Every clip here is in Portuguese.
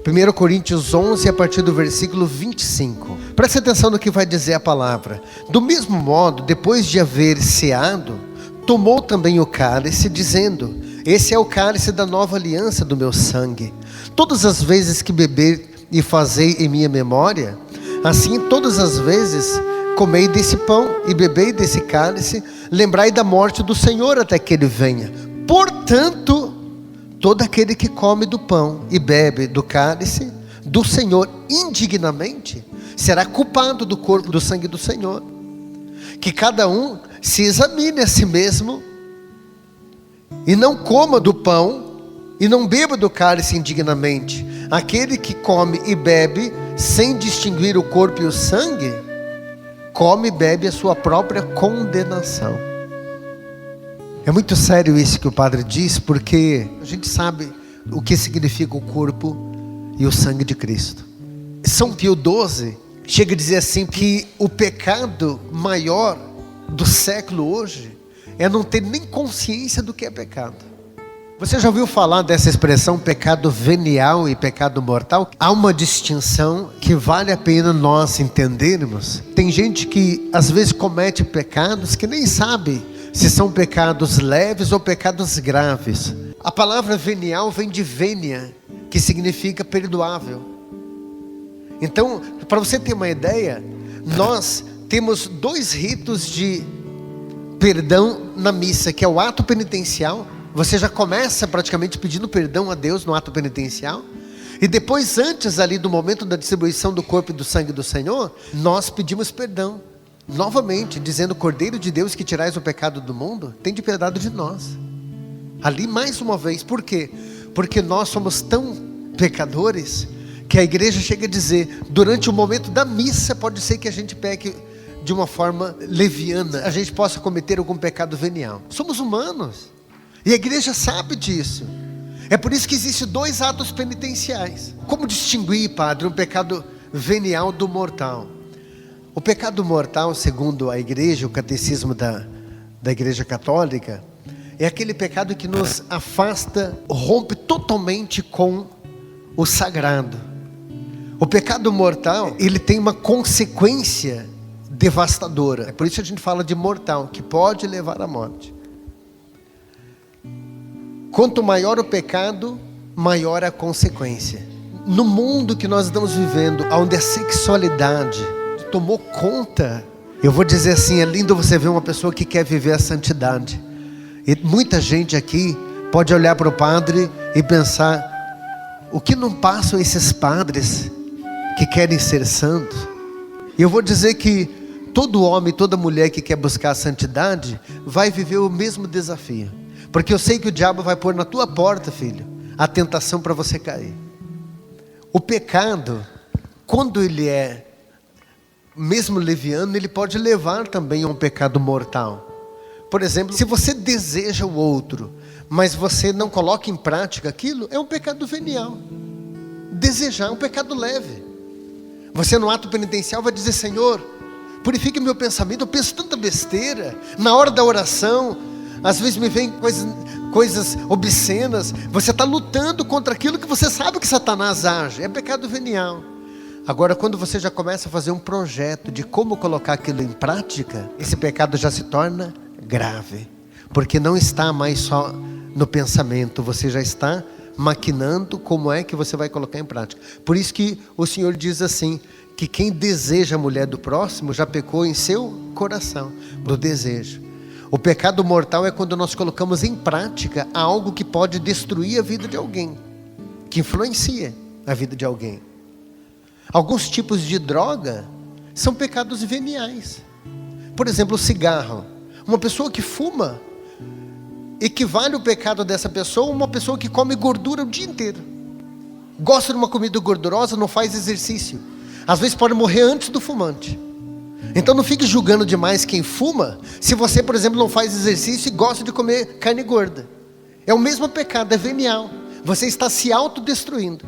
1 Coríntios 11, a partir do versículo 25. Preste atenção no que vai dizer a palavra. Do mesmo modo, depois de haver ceado, tomou também o cálice, dizendo: esse é o cálice da nova aliança do meu sangue. Todas as vezes que beber e fazei em minha memória, assim todas as vezes comei desse pão e bebei desse cálice, lembrai da morte do Senhor até que Ele venha. Portanto, todo aquele que come do pão e bebe do cálice do Senhor indignamente, será culpado do corpo e do sangue do Senhor. Que cada um se examine a si mesmo, e não coma do pão e não beba do cálice indignamente. Aquele que come e bebe sem distinguir o corpo e o sangue, come e bebe a sua própria condenação. É muito sério isso que o padre diz, porque a gente sabe o que significa o corpo e o sangue de Cristo. São Pio XII chega a dizer assim, que o pecado maior do século hoje é não ter nem consciência do que é pecado. Você já ouviu falar dessa expressão pecado venial e pecado mortal? Há uma distinção que vale a pena nós entendermos. Tem gente que às vezes comete pecados que nem sabe se são pecados leves ou pecados graves. A palavra venial vem de venia, que significa perdoável. Então, para você ter uma ideia, nós temos 2 ritos de perdão na missa, que é o ato penitencial. Você já começa praticamente pedindo perdão a Deus no ato penitencial. E depois, antes ali do momento da distribuição do corpo e do sangue do Senhor, nós pedimos perdão. Novamente, dizendo: Cordeiro de Deus que tirais o pecado do mundo, tende piedade de nós. Ali mais uma vez, por quê? Porque nós somos tão pecadores, que a igreja chega a dizer, durante o momento da missa, pode ser que a gente peque de uma forma leviana, a gente possa cometer algum pecado venial. Somos humanos, e a igreja sabe disso. É por isso que existem 2 atos penitenciais. Como distinguir, padre, um pecado venial do mortal? O pecado mortal, segundo a igreja, o catecismo da igreja católica, é aquele pecado que nos afasta, rompe totalmente com o sagrado. O pecado mortal, ele tem uma consequência devastadora. É por isso que a gente fala de mortal, que pode levar à morte. Quanto maior o pecado, maior a consequência. No mundo que nós estamos vivendo, onde a sexualidade tomou conta, eu vou dizer assim, é lindo você ver uma pessoa que quer viver a santidade. E muita gente aqui pode olhar para o padre e pensar: o que não passam esses padres que querem ser santos? E eu vou dizer que todo homem, toda mulher que quer buscar a santidade vai viver o mesmo desafio. Porque eu sei que o diabo vai pôr na tua porta, filho, a tentação para você cair. O pecado, quando ele é mesmo leviano, ele pode levar também a um pecado mortal. Por exemplo, se você deseja o outro, mas você não coloca em prática aquilo, é um pecado venial. Desejar é um pecado leve. Você no ato penitencial vai dizer: Senhor, purifique meu pensamento, eu penso tanta besteira. Na hora da oração, às vezes me vem coisas obscenas. Você está lutando contra aquilo que você sabe que Satanás age. É pecado venial. Agora, quando você já começa a fazer um projeto de como colocar aquilo em prática, esse pecado já se torna grave. Porque não está mais só no pensamento, você já está maquinando como é que você vai colocar em prática. Por isso que o Senhor diz assim, que quem deseja a mulher do próximo já pecou em seu coração, do desejo. O pecado mortal é quando nós colocamos em prática algo que pode destruir a vida de alguém, que influencia a vida de alguém. Alguns tipos de droga são pecados veniais. Por exemplo, o cigarro. Uma pessoa que fuma, equivale o pecado dessa pessoa a uma pessoa que come gordura o dia inteiro. Gosta de uma comida gordurosa, não faz exercício. Às vezes pode morrer antes do fumante. Então não fique julgando demais quem fuma, se você, por exemplo, não faz exercício e gosta de comer carne gorda. É o mesmo pecado, é venial. Você está se autodestruindo.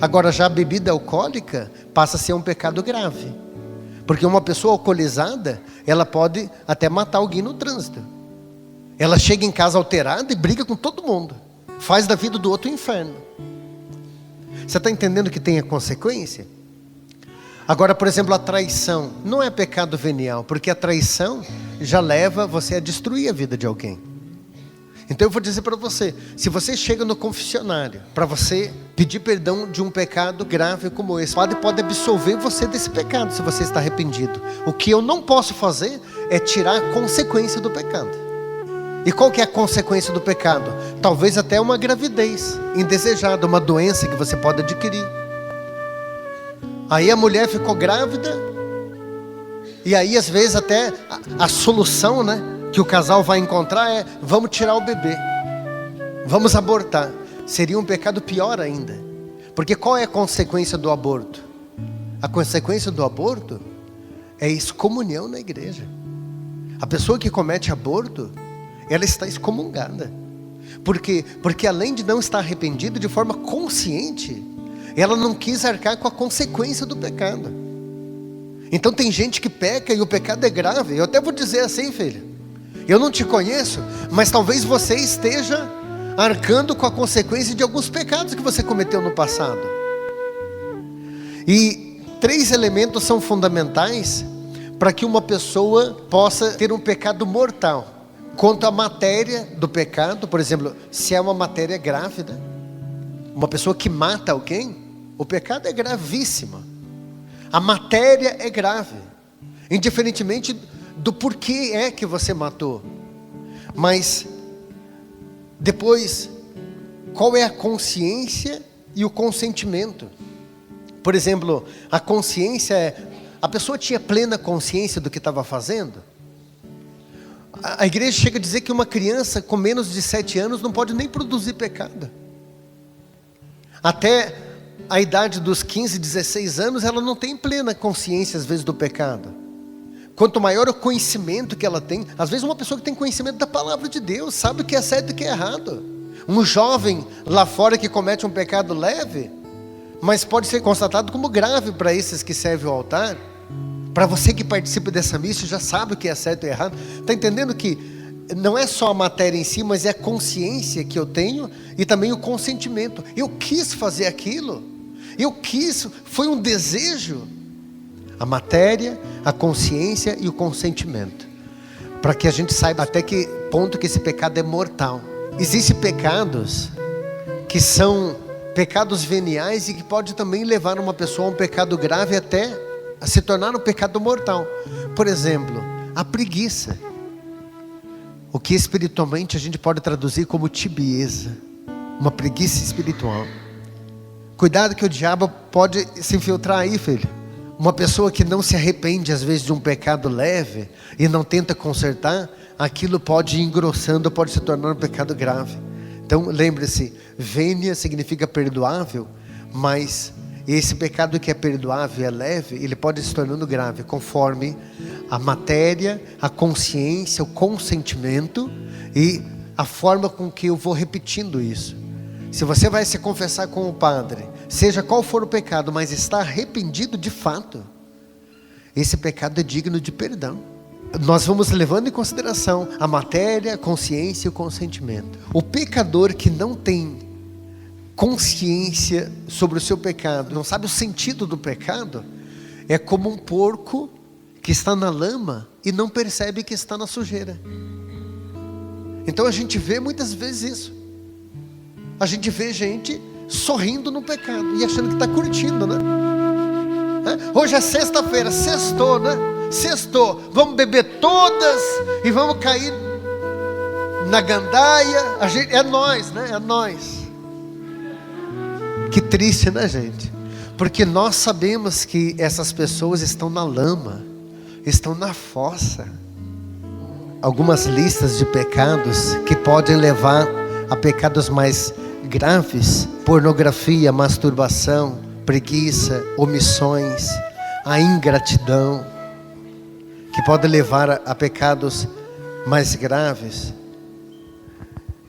Agora já a bebida alcoólica passa a ser um pecado grave. Porque uma pessoa alcoolizada, ela pode até matar alguém no trânsito. Ela chega em casa alterada e briga com todo mundo. Faz da vida do outro um inferno. Você está entendendo que tem a consequência? Agora, por exemplo, a traição não é pecado venial, porque a traição já leva você a destruir a vida de alguém. Então eu vou dizer para você, se você chega no confessionário para você pedir perdão de um pecado grave como esse, o padre pode absolver você desse pecado se você está arrependido. O que eu não posso fazer é tirar a consequência do pecado. E qual que é a consequência do pecado? Talvez até uma gravidez indesejada, uma doença que você pode adquirir. Aí a mulher ficou grávida, e aí às vezes até a solução, né, que o casal vai encontrar é: vamos tirar o bebê, vamos abortar. Seria um pecado pior ainda, porque qual é a consequência do aborto? A consequência do aborto é excomunhão na igreja. A pessoa que comete aborto, ela está excomungada. Por quê? Porque além de não estar arrependida de forma consciente, ela não quis arcar com a consequência do pecado. Então tem gente que peca e o pecado é grave. Eu até vou dizer assim, filha, eu não te conheço, mas talvez você esteja arcando com a consequência de alguns pecados que você cometeu no passado. E 3 elementos são fundamentais para que uma pessoa possa ter um pecado mortal. Quanto à matéria do pecado, por exemplo, se é uma matéria grávida, uma pessoa que mata alguém, o pecado é gravíssimo. A matéria é grave, indiferentemente do porquê é que você matou. Mas depois, qual é a consciência e o consentimento? Por exemplo, a consciência é: a pessoa tinha plena consciência do que estava fazendo? A igreja chega a dizer que uma criança com menos de 7 anos não pode nem produzir pecado. Até a idade dos 15, 16 anos, ela não tem plena consciência às vezes do pecado. Quanto maior o conhecimento que ela tem, às vezes uma pessoa que tem conhecimento da palavra de Deus, sabe o que é certo e o que é errado. Um jovem lá fora que comete um pecado leve, mas pode ser constatado como grave para esses que servem ao altar. Para você que participa dessa missa, já sabe o que é certo e errado. Está entendendo que não é só a matéria em si, mas é a consciência que eu tenho e também o consentimento. Eu quis fazer aquilo, eu quis, foi um desejo. A matéria, a consciência e o consentimento, para que a gente saiba até que ponto que esse pecado é mortal. Existem pecados que são pecados veniais e que pode também levar uma pessoa a um pecado grave até a se tornar um pecado mortal. Por exemplo, a preguiça, o que espiritualmente a gente pode traduzir como tibieza, uma preguiça espiritual. Cuidado que o diabo pode se infiltrar aí, filho. Uma pessoa que não se arrepende às vezes de um pecado leve e não tenta consertar, aquilo pode ir engrossando, pode se tornar um pecado grave. Então lembre-se, vênia significa perdoável, mas esse pecado que é perdoável e é leve, ele pode se tornando grave, conforme a matéria, a consciência, o consentimento e a forma com que eu vou repetindo isso. Se você vai se confessar com o padre, seja qual for o pecado, mas está arrependido de fato, esse pecado é digno de perdão. Nós vamos levando em consideração a matéria, a consciência e o consentimento. O pecador que não tem consciência sobre o seu pecado, não sabe o sentido do pecado, é como um porco que está na lama e não percebe que está na sujeira. Então a gente vê muitas vezes isso. A gente vê gente sorrindo no pecado e achando que está curtindo, né? Hoje é sexta-feira, sextou, né? Sextou, vamos beber todas e vamos cair na gandaia. É nós, né? É nós. Que triste, né, gente? Porque nós sabemos que essas pessoas estão na lama, estão na fossa. Algumas listas de pecados que podem levar a pecados mais graves: pornografia, masturbação, preguiça, omissões, a ingratidão, que podem levar a pecados mais graves,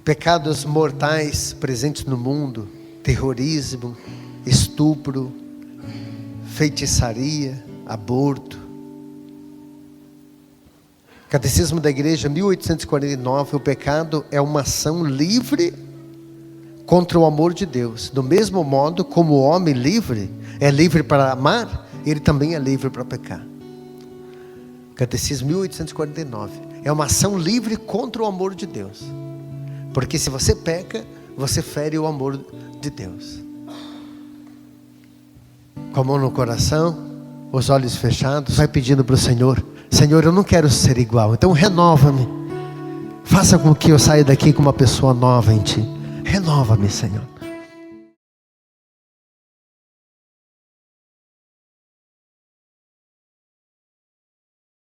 pecados mortais presentes no mundo: terrorismo, estupro, feitiçaria, aborto. Catecismo da Igreja 1849, o pecado é uma ação livre contra o amor de Deus. Do mesmo modo como o homem livre é livre para amar, ele também é livre para pecar. Catecismo 1849. É uma ação livre contra o amor de Deus. Porque se você peca, você fere o amor de Deus. Com a mão no coração, os olhos fechados, vai pedindo para o Senhor: Senhor, eu não quero ser igual, então renova-me. Faça com que eu saia daqui com uma pessoa nova em Ti. Renova-me, Senhor.